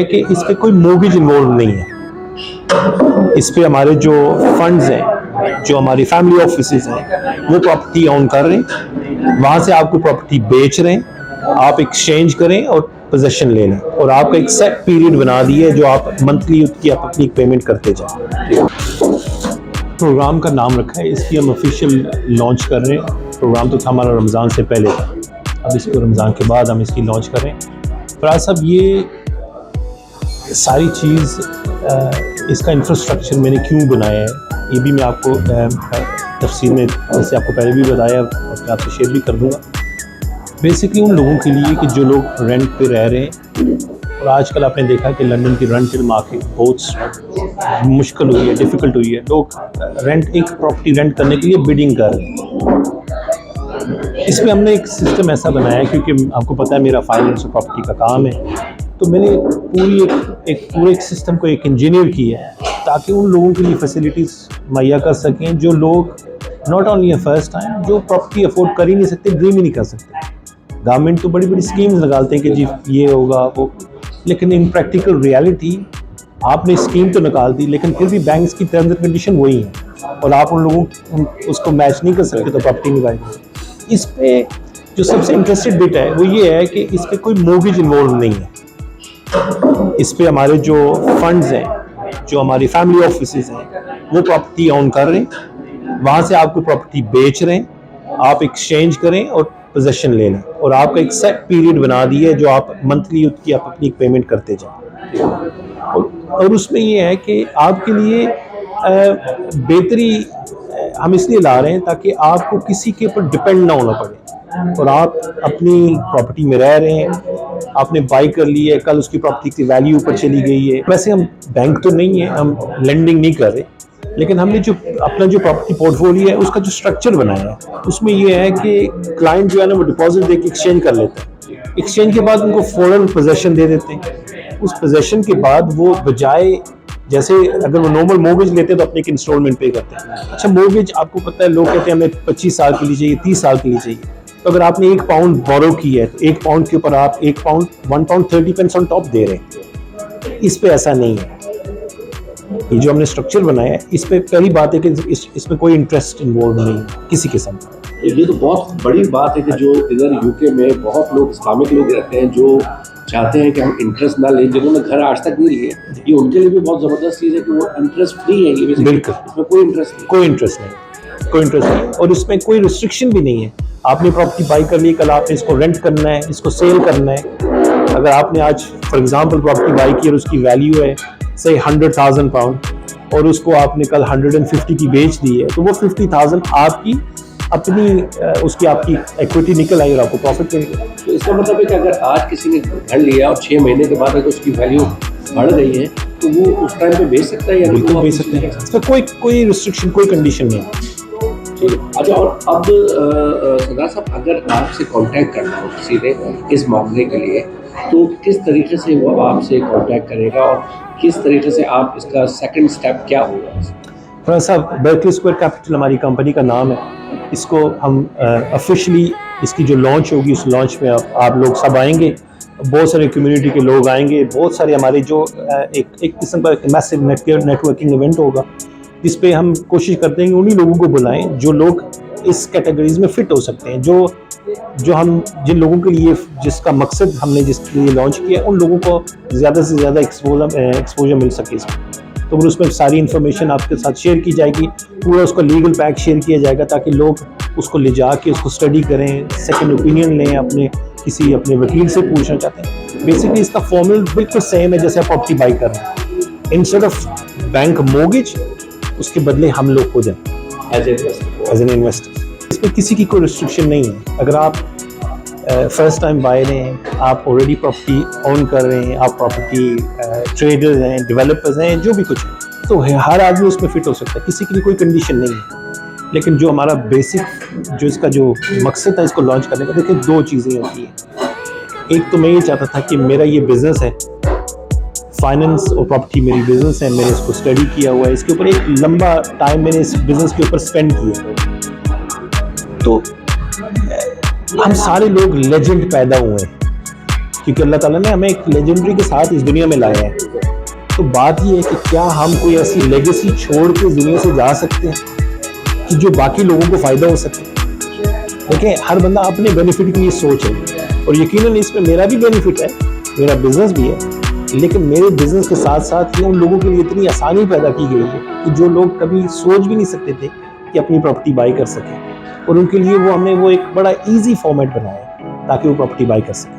کہ اس پہ کوئی موگیج انوالو نہیں ہے. اس پہ ہمارے جو فنڈز ہیں، جو ہماری فیملی آفیسز ہیں، وہ پراپرٹی اون کر رہے ہیں. وہاں سے آپ کو پراپرٹی بیچ رہے ہیں، آپ ایکسچینج کریں اور پوزیشن لے لیں، اور آپ کا ایک سیٹ پیریڈ بنا دی ہے جو آپ منتھلی اس کی آپ اپنی پیمنٹ کرتے جائیں. پروگرام کا نام رکھا ہے، اس کی ہم آفیشیل لانچ کر رہے ہیں. پروگرام تو تھا ہمارا رمضان سے پہلے تھا، اب اس کو رمضان کے بعد ہم اس کی لانچ کریں. فراز صاحب، یہ ساری چیز اس کا انفراسٹرکچر میں نے کیوں بنایا ہے، یہ بھی میں آپ کو تفصیل میں جیسے آپ کو پہلے بھی بتایا اور میں آپ سے شیئر بھی کر دوں گا. بیسکلی ان لوگوں کے لیے کہ جو لوگ رینٹ پہ رہ رہے ہیں، اور آج کل آپ نے دیکھا کہ لندن کی رینٹل مارکیٹ بہت مشکل ہوئی ہے، ڈیفیکلٹ ہوئی ہے. لوگ ایک پراپرٹی رینٹ کرنے کے لیے بیڈنگ کر رہے ہیں. اس میں ہم نے ایک سسٹم ایسا بنایا ہے، کیونکہ آپ کو پتہ ہے میرا فائنینس اور پراپرٹی کا کام ہے، تو میں نے پورے ایک سسٹم کو ایک انجینئر کیا ہے تاکہ ان لوگوں کے لیے فیسلٹیز مہیا کر سکیں جو لوگ ناٹ اونلی فرسٹ ٹائم جو پراپرٹی افورڈ کر ہی نہیں سکتے، ڈریم ہی نہیں کر سکتے. گورنمنٹ تو بڑی بڑی اسکیمز نکالتے ہیں کہ جی یہ ہوگا وہ، لیکن ان پریکٹیکل ریالٹی آپ نے اسکیم تو نکال دی لیکن پھر بھی بینکس کی ٹرمز اینڈ کنڈیشن وہی ہیں، اور آپ ان لوگوں اس کو میچ نہیں کر سکتے تو پراپرٹی نہیں بائے. اس پہ جو سب سے انٹرسٹڈ بٹ ہے وہ یہ ہے کہ اس پہ کوئی موگیج انوالو نہیں ہے. اس پہ ہمارے جو فنڈز ہیں، جو ہماری فیملی آفیسز ہیں، وہ پراپرٹی اون کر رہے ہیں. وہاں سے آپ کو پراپرٹی بیچ رہے ہیں، آپ ایکسچینج کریں اور پوزیشن لے لیں، اور آپ کا ایک سیٹ پیریڈ بنا دی ہے جو آپ منتھلی اس کی آپ اپنی پیمنٹ کرتے جائیں. اور اس میں یہ ہے کہ آپ کے لیے بہتری ہم اس لیے لا رہے ہیں تاکہ آپ کو کسی کے اوپر ڈپینڈ نہ ہونا پڑے، اور آپ اپنی پراپرٹی میں رہ رہے ہیں، آپ نے بائی کر لی ہے، کل اس کی پراپرٹی کی ویلیو اوپر چلی گئی ہے. ویسے ہم بینک تو نہیں ہے، ہم لینڈنگ نہیں کر رہے، لیکن ہم نے جو اپنا جو پراپرٹی پورٹ فولیو ہے اس کا جو اسٹرکچر بنایا ہے اس میں یہ ہے کہ کلائنٹ جو ہے نا وہ ڈپازٹ دے کے ایکسچینج کر لیتا ہے. ایکسچینج کے بعد ان کو فوراً پوزیشن دے دیتے ہیں. اس پوزیشن کے بعد وہ بجائے جیسے اگر وہ نارمل موگیج لیتے ہیں تو اپنے ایک انسٹالمنٹ پے کرتے ہیں. اچھا، موگیج آپ کو پتہ ہے لوگ کہتے ہیں ہمیں 25 سال کے لیے چاہیے، 30 سال کے لیے چاہیے. تو اگر آپ نے 1 پاؤنڈ بورو کی ہے تو 1 پاؤنڈ کے اوپر آپ 1 pound 30 pens on top they رہے ہیں. اس پہ ایسا نہیں ہے. یہ جو ہم نے اسٹرکچر بنایا ہے اس پہ پہلی بات ہے کہ اس میں کوئی انٹرسٹ انوالو نہیں ہے کسی قسم کا. یہ تو بہت بڑی بات ہے کہ جو ادھر یو کے میں بہت لوگ اسلامک لوگ رہتے ہیں جو چاہتے ہیں کہ ہم انٹرسٹ نہ لیں، جنہوں نے گھر آج تک نہیں لیے، یہ ان کے لیے بھی بہت زبردست چیز ہے کہ وہ انٹرسٹ فری ہے. یہ بالکل، اس میں کوئی انٹرسٹ نہیں، اور اس میں کوئی ریسٹرکشن بھی نہیں ہے. آپ نے پراپرٹی بائی کر لی، کل آپ نے اس کو رینٹ کرنا ہے، اس کو سیل کرنا ہے. اگر آپ نے آج فار ایگزامپل پراپرٹی بائی کی اور اس کی ویلیو ہے سے 100,000 پاؤنڈ اور اس کو آپ نے کل 150 کی بیچ دی ہے، تو وہ 50,000 آپ کی اپنی اس کی آپ کی ایکویٹی نکل آئی اور آپ کو پروفٹ ملے گا. تو اس کا مطلب ہے کہ اگر آج کسی نے گھر لیا اور 6 مہینے کے بعد اگر اس کی ویلیو بڑھ گئی ہے تو وہ اس ٹائم پہ بیچ سکتا ہے یا بالکل بیچ سکتے ہیں. اس میں کوئی ریسٹرکشن، کوئی کنڈیشن نہیں ہے. اچھا، اور اب سردار صاحب اگر آپ سے کانٹیکٹ کرنا ہو کسی نے اس معاملے کے لیے تو کس طریقے سے وہ آپ سے کانٹیکٹ کرے گا اور کس طریقے سے آپ اس کا سیکنڈ سٹیپ کیا ہوگا؟ فرحت صاحب، برکلی اسکوائر کیپٹل ہماری کمپنی کا نام ہے. اس کو ہم آفیشلی اس کی جو لانچ ہوگی اس لانچ میں آپ لوگ سب آئیں گے، بہت سارے کمیونٹی کے لوگ آئیں گے، بہت سارے ہمارے جو ایک قسم کا میسو نیٹ ورکنگ ایونٹ ہوگا جس پہ ہم کوشش کرتے ہیں کہ انہی لوگوں کو بلائیں جو لوگ اس کیٹیگریز میں فٹ ہو سکتے ہیں، جو ہم جن لوگوں کے لیے جس کا مقصد ہم نے جس کے لیے لانچ کیا ان لوگوں کو زیادہ سے زیادہ ایکسپوجر مل سکے اس میں. تو پھر اس میں ساری انفارمیشن آپ کے ساتھ شیئر کی جائے گی، پورا اس کا لیگل پیک شیئر کیا جائے گا تاکہ لوگ اس کو لے جا کے اس کو اسٹڈی کریں، سیکنڈ اوپینین لیں، اپنے وکیل سے پوچھنا چاہتے ہیں. بیسکلی اس کا فارمول بالکل سیم ہے جیسے آپ پراپرٹی بائی کر رہے ہیں. انسٹیڈ آف بینک موگیج اس کے بدلے ہم لوگ کو دیں ایز این انویسٹر. اس میں کسی کی کوئی ریسٹرکشن نہیں ہے. اگر آپ فرسٹ ٹائم بائر ہیں، آپ آلریڈی پراپرٹی اون کر رہے ہیں، آپ پراپرٹی ٹریڈرز ہیں، ڈیولپرز ہیں، جو بھی کچھ ہے، تو ہر آدمی اس میں فٹ ہو سکتا ہے. کسی کے لیے کوئی کنڈیشن نہیں ہے. لیکن جو ہمارا بیسک جو اس کا جو مقصد تھا اس کو لانچ کرنے کا، دیکھیں 2 چیزیں ہوتی ہیں. ایک تو میں یہ چاہتا تھا کہ میرا یہ بزنس ہے، فائننس اور پراپرٹی میری بزنس ہے، میں نے اس کو اسٹڈی کیا ہوا ہے، اس کے اوپر ایک لمبا ٹائم میں نے اس بزنس کے اوپر اسپینڈ کیا. تو ہم سارے لوگ لیجنڈ پیدا ہوئے ہیں. کیونکہ اللہ تعالیٰ نے ہمیں ایک لیجنڈری کے ساتھ اس دنیا میں لایا ہے. تو بات یہ ہے کہ کیا ہم کوئی ایسی لیگیسی چھوڑ کے اس دنیا سے جا سکتے ہیں کہ جو باقی لوگوں کو فائدہ ہو سکے. دیکھیں ہر بندہ اپنے بینیفٹ کی یہ سوچ ہے, اور یقیناً اس میں میرا بھی بینیفٹ ہے, میرا بزنس بھی ہے, لیکن میرے بزنس کے ساتھ ساتھ یہ ان لوگوں کے لیے اتنی آسانی پیدا کی گئی ہے کہ جو لوگ کبھی سوچ بھی نہیں سکتے تھے کہ اپنی پراپرٹی بائی کر سکیں, اور ان کے لیے وہ ہم نے وہ ایک بڑا ایزی فارمیٹ بنایا ہے تاکہ وہ پراپرٹی بائی کر سکیں.